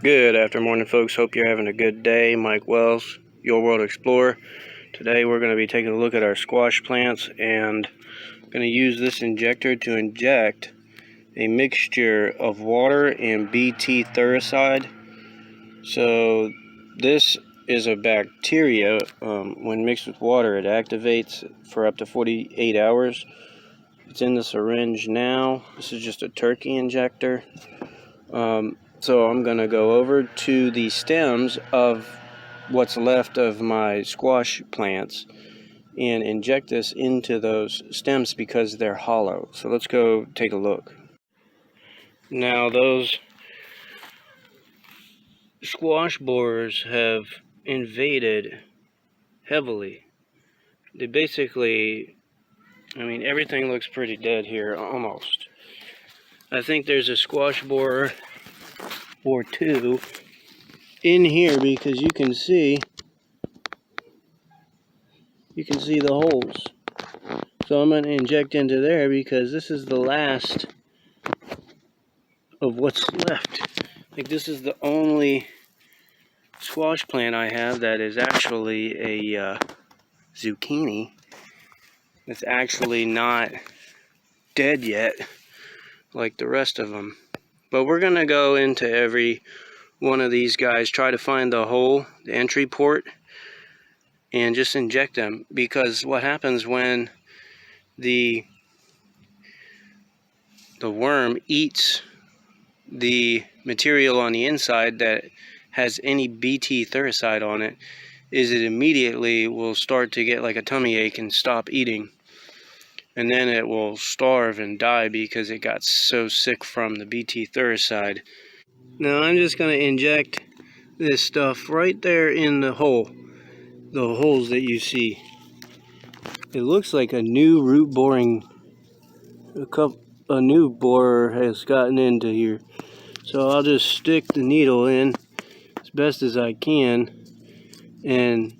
Good afternoon, morning, folks. Hope you're having a good day. Mike Wells, Your World Explorer. Today we're going to be taking a look at our squash plants and going to use this injector to inject a mixture of water and Bt Thuricide. So this is a bacteria. When mixed with water, it activates for up to 48 hours. It's in the syringe now. This is just a turkey injector. So I'm going to go over to the stems of what's left of my squash plants and inject this into those stems because they're hollow. So let's go take a look. Now those squash borers have invaded heavily. They basically, everything looks pretty dead here, almost. I think there's a squash borer or two in here because you can see the holes. So I'm going to inject into there because this is the last of what's left. Like, this is the only squash plant I have that is actually a zucchini. It's actually not dead yet like the rest of them. But we're going to go into every one of these guys, try to find the hole, the entry port, and just inject them. Because what happens when the worm eats the material on the inside that has any Bt Thuricide on it is it immediately will start to get like a tummy ache and stop eating, and then it will starve and die because it got so sick from the Bt Thuricide. Now I'm just going to inject this stuff right there in the hole, the holes that you see. It looks like a new root boring, a new borer has gotten into here. So I'll just stick the needle in as best as I can and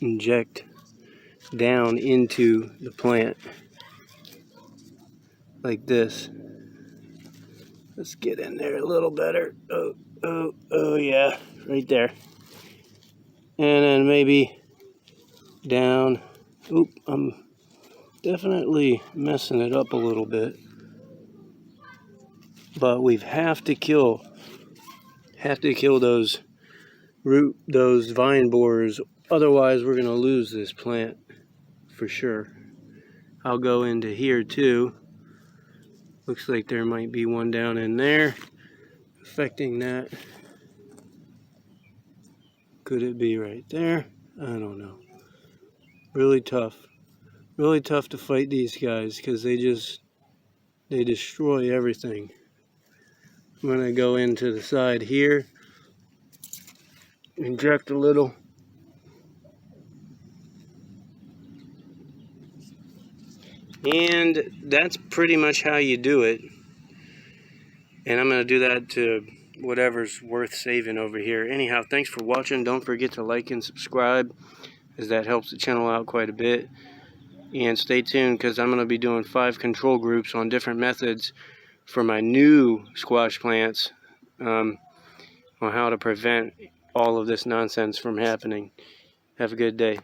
inject down into the plant like this. Let's get in there a little better. Oh yeah, right there. And then maybe down. Oop, I'm definitely messing it up a little bit. But we have to kill those vine borers, otherwise we're gonna lose this plant for sure. I'll go into here too. Looks like there might be one down in there affecting that. Could it be right there? I don't know. Really tough to fight these guys because they destroy everything. I'm gonna go into the side here, inject a little. And that's pretty much how you do it. And I'm going to do that to whatever's worth saving over here. Anyhow, thanks for watching. Don't forget to like and subscribe, as that helps the channel out quite a bit. And stay tuned because I'm going to be doing 5 control groups on different methods for my new squash plants on how to prevent all of this nonsense from happening. Have a good day.